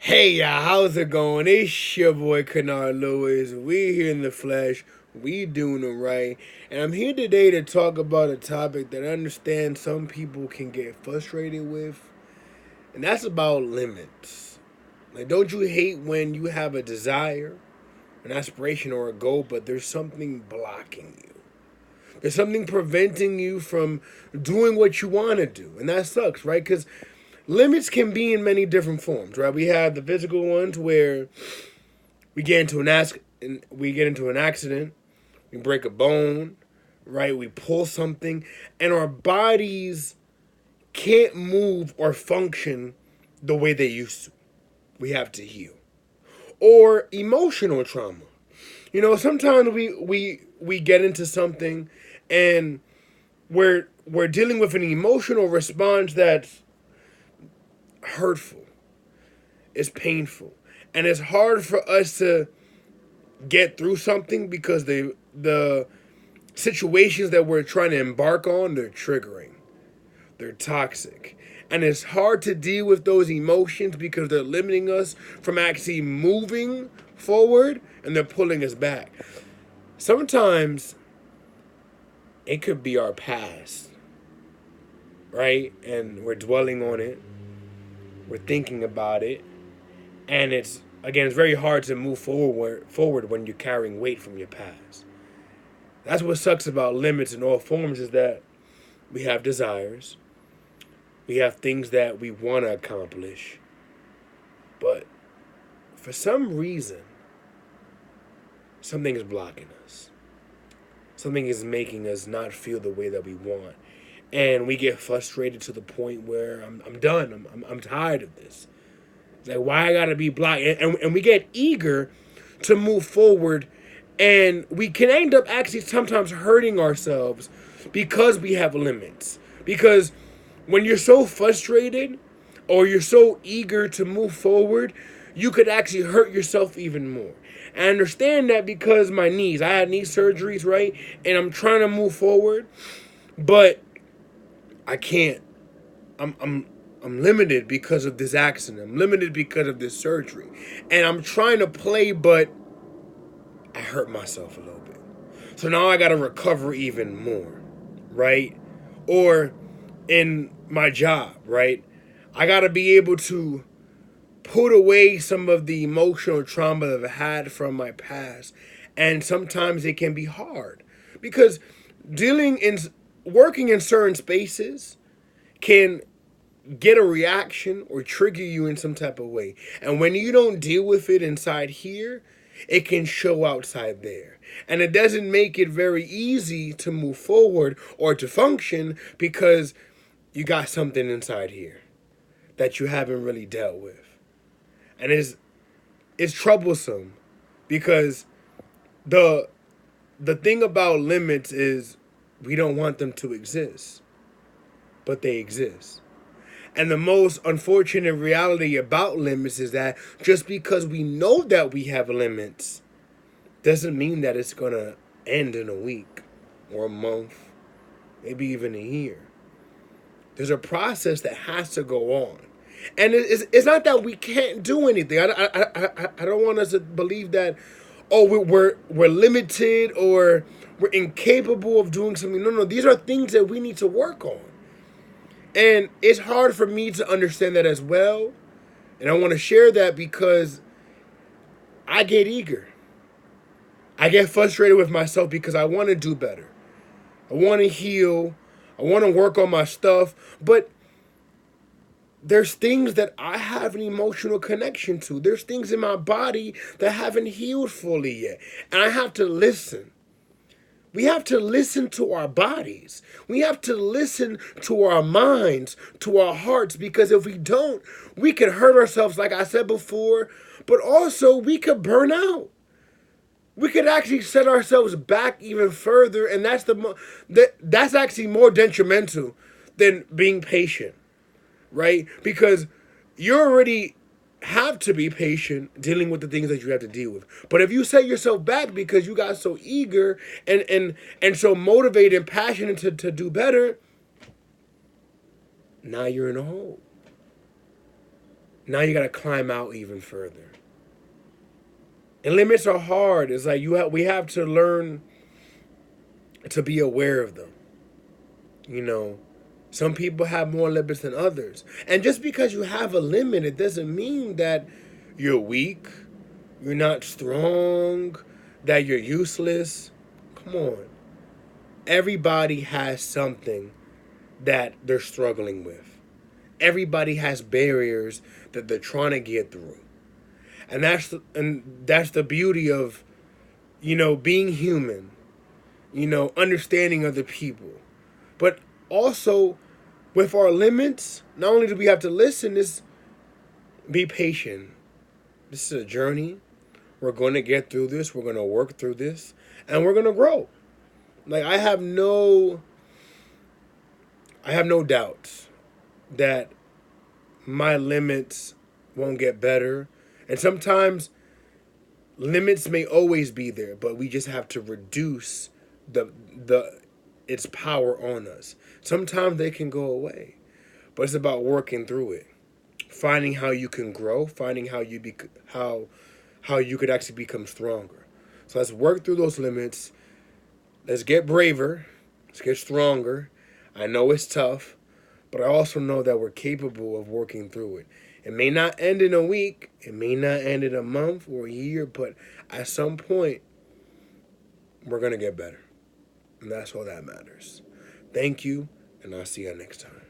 Hey y'all, how's it going? It's your boy Kennard Lewis. We here in the flesh. We doing it right. And I'm here today to talk about a topic that I understand some people can get frustrated with. And that's about limits. Like, don't you hate when you have a desire, an aspiration, or a goal, but there's something blocking you? There's something preventing you from doing what you want to do. And that sucks, right? Because limits can be in many different forms, right? We have the physical ones where we get into an accident, we break a bone, right? We pull something, and our bodies can't move or function the way they used to. We have to heal. Or emotional trauma. Sometimes we get into something and we're dealing with an emotional response that's hurtful. It's painful. And it's hard for us to get through something because the situations that we're trying to embark on, they're triggering. They're toxic. And it's hard to deal with those emotions because they're limiting us from actually moving forward and they're pulling us back. Sometimes it could be our past, right? And we're dwelling on it. We're thinking about it. And it's very hard to move forward when you're carrying weight from your past. That's what sucks about limits in all forms is that we have desires. We have things that we want to accomplish. But for some reason, something is blocking us. Something is making us not feel the way that we want. And we get frustrated to the point where I'm done. I'm tired of this. It's like, why I gotta be blocked? And we get eager to move forward. And we can end up actually sometimes hurting ourselves because we have limits. Because when you're so frustrated or you're so eager to move forward, you could actually hurt yourself even more. I understand that because I had knee surgeries, right? And I'm trying to move forward, but I can't. I'm limited because of this accident. I'm limited because of this surgery. And I'm trying to play, but I hurt myself a little bit. So now I got to recover even more, right? Or in my job, right? I got to be able to put away some of the emotional trauma that I've had from my past. And sometimes it can be hard because working in certain spaces can get a reaction or trigger you in some type of way. And when you don't deal with it inside here, it can show outside there. And it doesn't make it very easy to move forward or to function because you got something inside here that you haven't really dealt with. And it's troublesome because the thing about limits is we don't want them to exist, but they exist. And the most unfortunate reality about limits is that just because we know that we have limits doesn't mean that it's going to end in a week or a month, maybe even a year. There's a process that has to go on. And it's not that we can't do anything. I don't want us to believe that, we're limited or we're incapable of doing something. No, these are things that we need to work on. And it's hard for me to understand that as well. And I want to share that because I get eager. I get frustrated with myself because I want to do better. I want to heal. I want to work on my stuff. But there's things that I have an emotional connection to. There's things in my body that haven't healed fully yet. And I have to listen. We have to listen to our bodies. We have to listen to our minds, to our hearts, because if we don't, we can hurt ourselves, like I said before, but also we could burn out. We could actually set ourselves back even further, and that's actually more detrimental than being patient, right? Because you already have to be patient dealing with the things that you have to deal with. But if you set yourself back because you got so eager and so motivated and passionate to do better, now you're in a hole. Now you got to climb out even further. And limits are hard. It's like we have to learn to be aware of them. You know, some people have more limits than others. And just because you have a limit, it doesn't mean that you're weak, you're not strong, that you're useless. Come on. Everybody has something that they're struggling with. Everybody has barriers that they're trying to get through. And that's the beauty of, being human, understanding other people. But also with our limits, not only do we have to listen, is be patient. This is a journey. We're going to get through this. We're going to work through this, and we're going to grow. Like I have no doubts that my limits won't get better. And sometimes limits may always be there, but we just have to reduce the its power on us. Sometimes they can go away, but it's about working through it, finding how you can grow, finding how you could actually become stronger. So let's work through those limits. Let's get braver. Let's get stronger. I know it's tough, but I also know that we're capable of working through it. It may not end in a week, it may not end in a month or a year, but at some point, we're going to get better. And that's all that matters. Thank you, and I'll see you next time.